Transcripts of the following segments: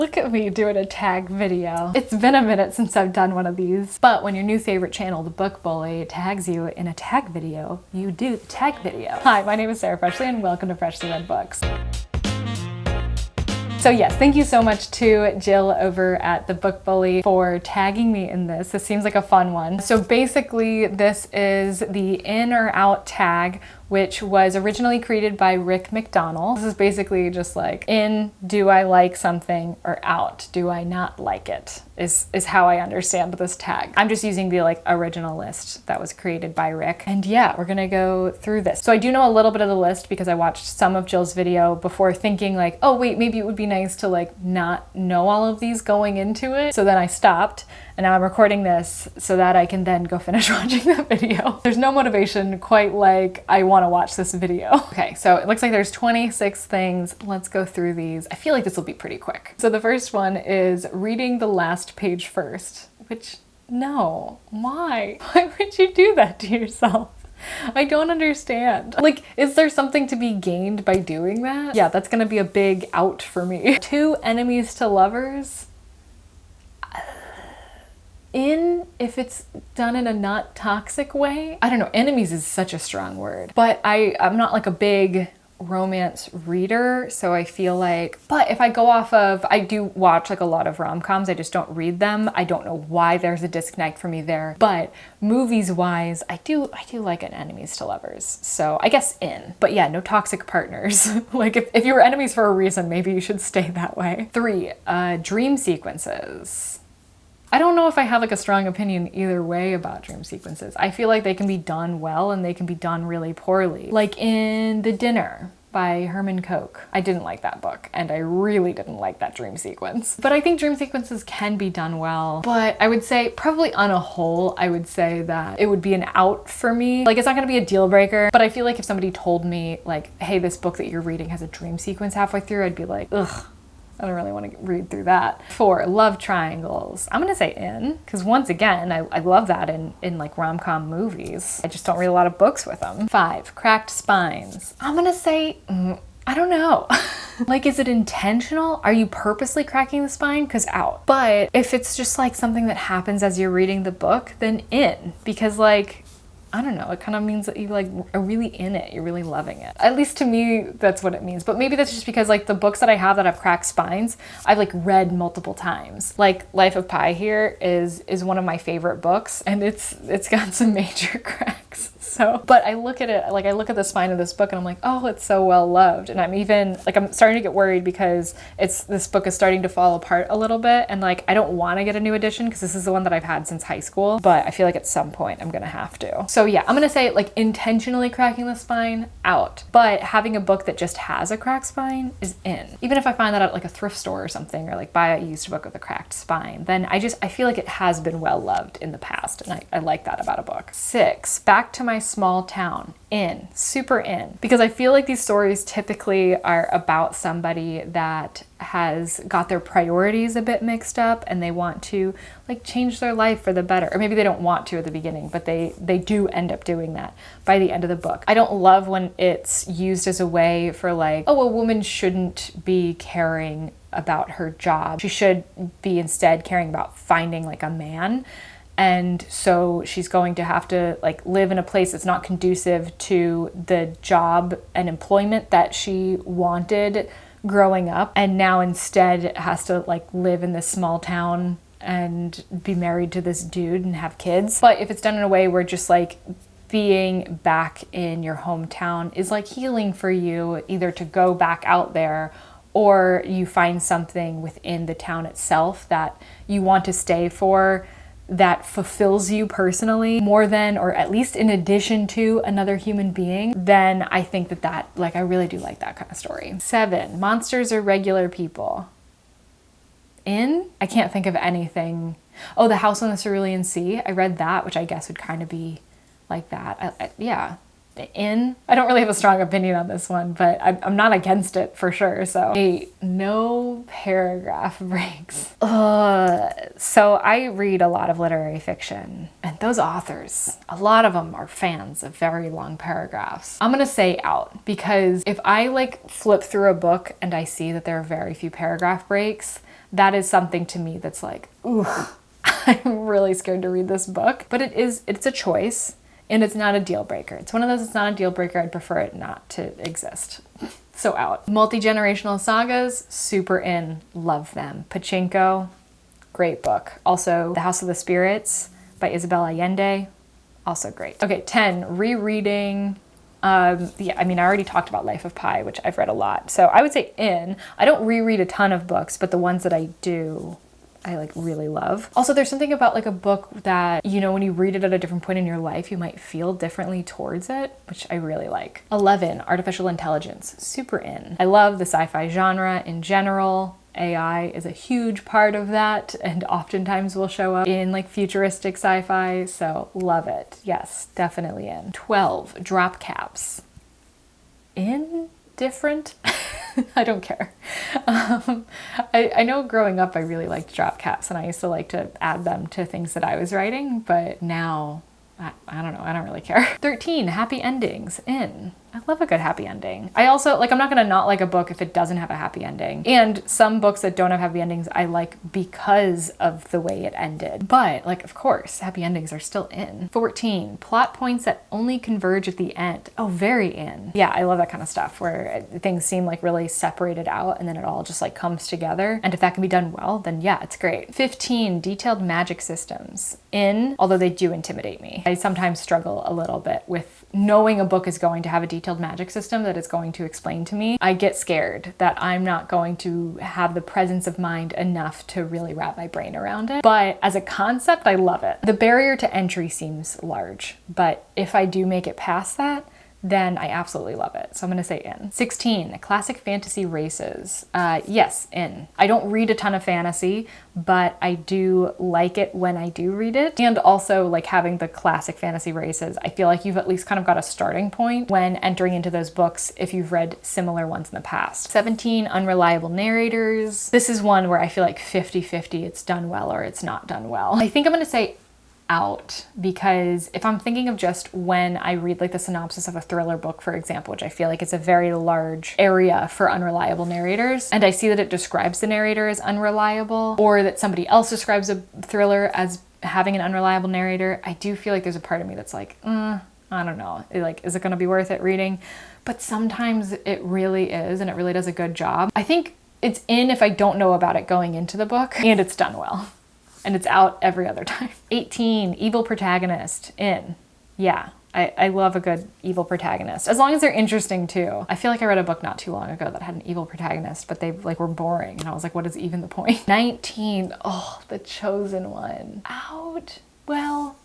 Look at me doing a tag video. It's been a minute since I've done one of these, but when your new favorite channel, The Book Bully, tags you in a tag video, you do the tag video. Hi, my name is Sarah Freshly and welcome to Freshly Read Books. So yes, thank you so much to Jill over at The Book Bully for tagging me in this. This seems like a fun one. So basically this is the in or out tag, which was originally created by Rick McDonald. This is basically just like, in, do I like something, or out, do I not like it, is how I understand this tag. I'm just using the original list that was created by Rick. And yeah, we're gonna go through this. So I do know a little bit of the list because I watched some of Jill's video before thinking like, oh wait, maybe it would be nice to not know all of these going into it. So then I stopped. And now I'm recording this so that I can then go finish watching that video. There's no motivation quite like I want to watch this video. Okay, so it looks like there's 26 things. Let's go through these. I feel like this will be pretty quick. So the first one is reading the last page first, which no, why? Why would you do that to yourself? I don't understand. Is there something to be gained by doing that? Yeah, that's gonna be a big out for me. 2 enemies to lovers. In, if it's done in a not toxic way. I don't know, enemies is such a strong word, but I'm not like a big romance reader, so I feel like, but if I go off of, I do watch a lot of rom-coms, I just don't read them. I don't know why there's a disconnect for me there, but movies wise, I do like an enemies to lovers, so I guess in. But yeah, no toxic partners. If you were enemies for a reason, maybe you should stay that way. 3, dream sequences. I don't know if I have a strong opinion either way about dream sequences. I feel like they can be done well and they can be done really poorly. Like in The Dinner by Herman Koch. I didn't like that book and I really didn't like that dream sequence. But I think dream sequences can be done well. But I would say probably on a whole, I would say that it would be an out for me. It's not gonna be a deal breaker, but I feel like if somebody told me hey, this book that you're reading has a dream sequence halfway through, I'd be like, ugh. I don't really want to read through that. 4, love triangles. I'm gonna say in, because once again, I love that in rom-com movies. I just don't read a lot of books with them. 5, cracked spines. I'm gonna say, I don't know. Is it intentional? Are you purposely cracking the spine? Because out. But if it's just something that happens as you're reading the book, then in, because I don't know, it kind of means that you are really in it, you're really loving it. At least to me, that's what it means. But maybe that's just because the books that I have that have cracked spines, I've read multiple times. Life of Pi here is one of my favorite books and it's got some major cracks. So, but I look at it, I look at the spine of this book and I'm like, oh, it's so well loved. And I'm even, I'm starting to get worried because this book is starting to fall apart a little bit. And I don't want to get a new edition because this is the one that I've had since high school. But I feel like at some point I'm going to have to. So yeah, I'm going to say intentionally cracking the spine, out. But having a book that just has a cracked spine is in. Even if I find that at a thrift store or something, or buy a used book with a cracked spine, then I feel like it has been well loved in the past. And I like that about a book. 6, back to my small town. In, super in, because I feel like these stories typically are about somebody that has got their priorities a bit mixed up and they want to change their life for the better, or maybe they don't want to at the beginning, but they do end up doing that by the end of the book. I don't love when it's used as a way for oh, a woman shouldn't be caring about her job, she should be instead caring about finding a man. And so she's going to have to live in a place that's not conducive to the job and employment that she wanted growing up. And now instead has to live in this small town and be married to this dude and have kids. But if it's done in a way where just being back in your hometown is healing for you, either to go back out there or you find something within the town itself that you want to stay for, that fulfills you personally more than, or at least in addition to, another human being, then I think that I really do like that kind of story. 7, monsters are regular people. In? I can't think of anything. Oh, The House on the Cerulean Sea. I read that, which I guess would kind of be like that. Yeah. In? I don't really have a strong opinion on this one, but I'm not against it for sure. So 8, no paragraph breaks. So I read a lot of literary fiction, and those authors, a lot of them are fans of very long paragraphs. I'm gonna say out, because if I flip through a book and I see that there are very few paragraph breaks, that is something to me that's like, ooh, I'm really scared to read this book. But it's a choice, and it's not a deal breaker. It's one of those, it's not a deal breaker. I'd prefer it not to exist. So out. Multi-Generational Sagas, super in, love them. Pachinko, great book. Also, The House of the Spirits by Isabel Allende, also great. Okay, 10, rereading. Yeah, I mean, I already talked about Life of Pi, which I've read a lot. So I would say in. I don't reread a ton of books, but the ones that I do, I like really love. Also, there's something about like a book that, you know, when you read it at a different point in your life, you might feel differently towards it, which I really like. 11, artificial intelligence, super in. I love the sci-fi genre in general. AI is a huge part of that, and oftentimes will show up in like futuristic sci-fi, so love it. Yes, definitely in. 12, drop caps. Indifferent? I don't care. I know growing up I really liked drop caps, and I used to like to add them to things that I was writing, but now I don't know, I don't really care. 13, happy endings, in. I love a good happy ending. I also, like, I'm not gonna not like a book if it doesn't have a happy ending. And some books that don't have happy endings I like because of the way it ended. But, like, of course, happy endings are still in. 14, plot points that only converge at the end. Oh, very in. Yeah, I love that kind of stuff where things seem like really separated out and then it all just like comes together. And if that can be done well, then yeah, it's great. 15, detailed magic systems. In, although they do intimidate me. I sometimes struggle a little bit with knowing a book is going to have a detailed magic system that it's going to explain to me. I get scared that I'm not going to have the presence of mind enough to really wrap my brain around it. But as a concept, I love it. The barrier to entry seems large, but if I do make it past that, then I absolutely love it. So I'm gonna say in. 16, classic fantasy races. Yes, in. I don't read a ton of fantasy, but I do like it when I do read it. And also like having the classic fantasy races, I feel like you've at least kind of got a starting point when entering into those books if you've read similar ones in the past. 17, unreliable narrators. This is one where I feel like 50-50, it's done well or it's not done well. I think I'm gonna say out, because if I'm thinking of just when I read like the synopsis of a thriller book, for example, which I feel like it's a very large area for unreliable narrators, and I see that it describes the narrator as unreliable, or that somebody else describes a thriller as having an unreliable narrator, I do feel like there's a part of me that's like, I don't know, like, is it gonna be worth it reading? But sometimes it really is, and it really does a good job. I think it's in if I don't know about it going into the book, and it's done well. And it's out every other time. 18, evil protagonist, in. Yeah, I love a good evil protagonist, as long as they're interesting too. I feel like I read a book not too long ago that had an evil protagonist, but they like were boring, and I was like, what is even the point? 19, oh, The Chosen One. Out, well,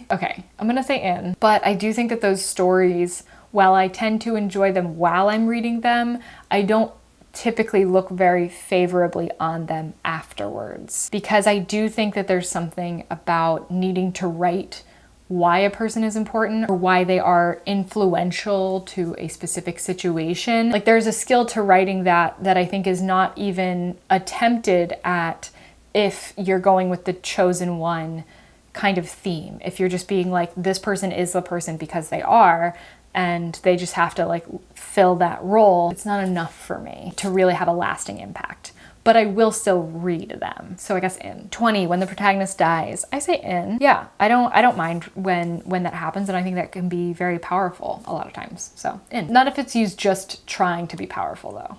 okay, I'm gonna say in, but I do think that those stories, while I tend to enjoy them while I'm reading them, I don't typically look very favorably on them afterwards, because I do think that there's something about needing to write why a person is important or why they are influential to a specific situation. Like, there's a skill to writing that I think is not even attempted at if you're going with the chosen one kind of theme. If you're just being like, this person is the person because they are, and they just have to like fill that role, it's not enough for me to really have a lasting impact. But I will still read them. So I guess in. 20, when the protagonist dies, I say in. Yeah, I don't mind when that happens, and I think that can be very powerful a lot of times. So in. Not if it's used just trying to be powerful though.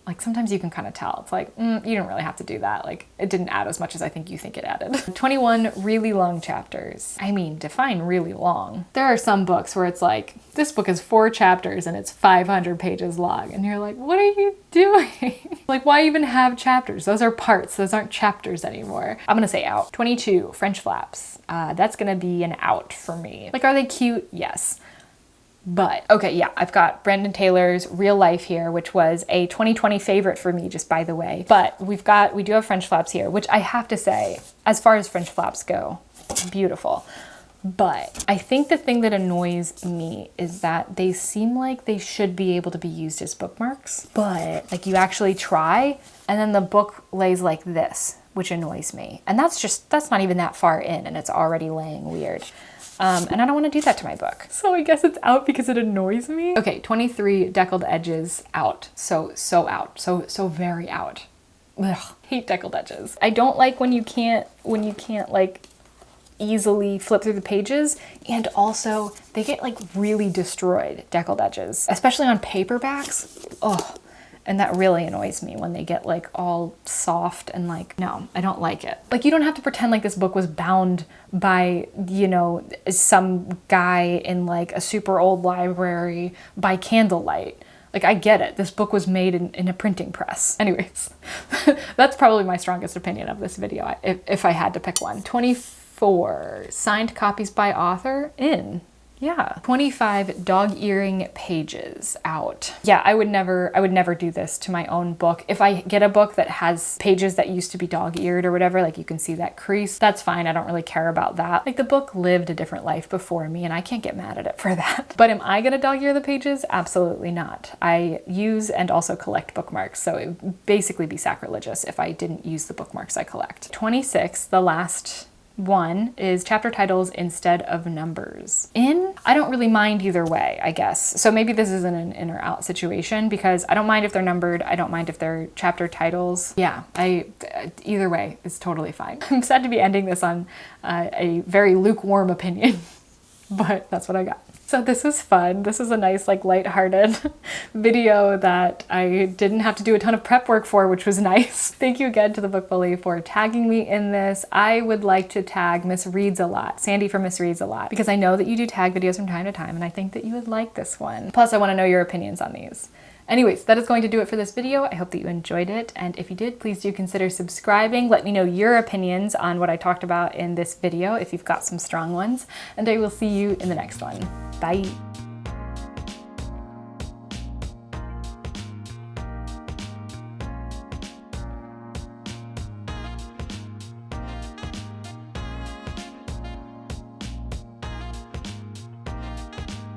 Like, sometimes you can kind of tell. It's like, you don't really have to do that. Like, it didn't add as much as I think you think it added. 21, really long chapters. I mean, define really long. There are some books where it's like, this book is 4 chapters and it's 500 pages long. And you're like, what are you doing? Like, why even have chapters? Those are parts. Those aren't chapters anymore. I'm gonna say out. 22, French flaps. That's gonna be an out for me. Like, are they cute? Yes. But, okay, yeah, I've got Brandon Taylor's Real Life here, which was a 2020 favorite for me, just by the way. But we do have French flaps here, which I have to say, as far as French flaps go, beautiful. But I think the thing that annoys me is that they seem like they should be able to be used as bookmarks, but like you actually try, and then the book lays like this, which annoys me. And that's not even that far in, and it's already laying weird. And I don't want to do that to my book. So I guess it's out because it annoys me. Okay, 23, Deckled Edges, out. So out. So very out. hate Deckled Edges. I don't like when you can't like easily flip through the pages, and also they get like really destroyed, Deckled Edges, especially on paperbacks. Oh, and that really annoys me when they get like all soft and like, no, I don't like it. Like, you don't have to pretend like this book was bound by, you know, some guy in like a super old library by candlelight. Like, I get it. This book was made in a printing press. Anyways, that's probably my strongest opinion of this video, if I had to pick one. 24 signed copies by author in. Yeah. 25 dog-earing pages out. Yeah, I would never do this to my own book. If I get a book that has pages that used to be dog-eared or whatever, like you can see that crease, that's fine. I don't really care about that. Like, the book lived a different life before me and I can't get mad at it for that. But am I gonna dog-ear the pages? Absolutely not. I use and also collect bookmarks, so it would basically be sacrilegious if I didn't use the bookmarks I collect. 26, the last one, is chapter titles instead of numbers. I don't really mind either way, I guess. So maybe this isn't an in or out situation, because I don't mind if they're numbered. I don't mind if they're chapter titles. Yeah, either way is totally fine. I'm sad to be ending this on a very lukewarm opinion, but that's what I got. So this was fun. This is a nice, like, lighthearted video that I didn't have to do a ton of prep work for, which was nice. Thank you again to the Book Bully for tagging me in this. I would like to tag Miss Reads a Lot, Sandy from Miss Reads a Lot, because I know that you do tag videos from time to time, and I think that you would like this one. Plus, I want to know your opinions on these. Anyways, that is going to do it for this video. I hope that you enjoyed it, and if you did, please do consider subscribing. Let me know your opinions on what I talked about in this video, if you've got some strong ones, and I will see you in the next one. Bye.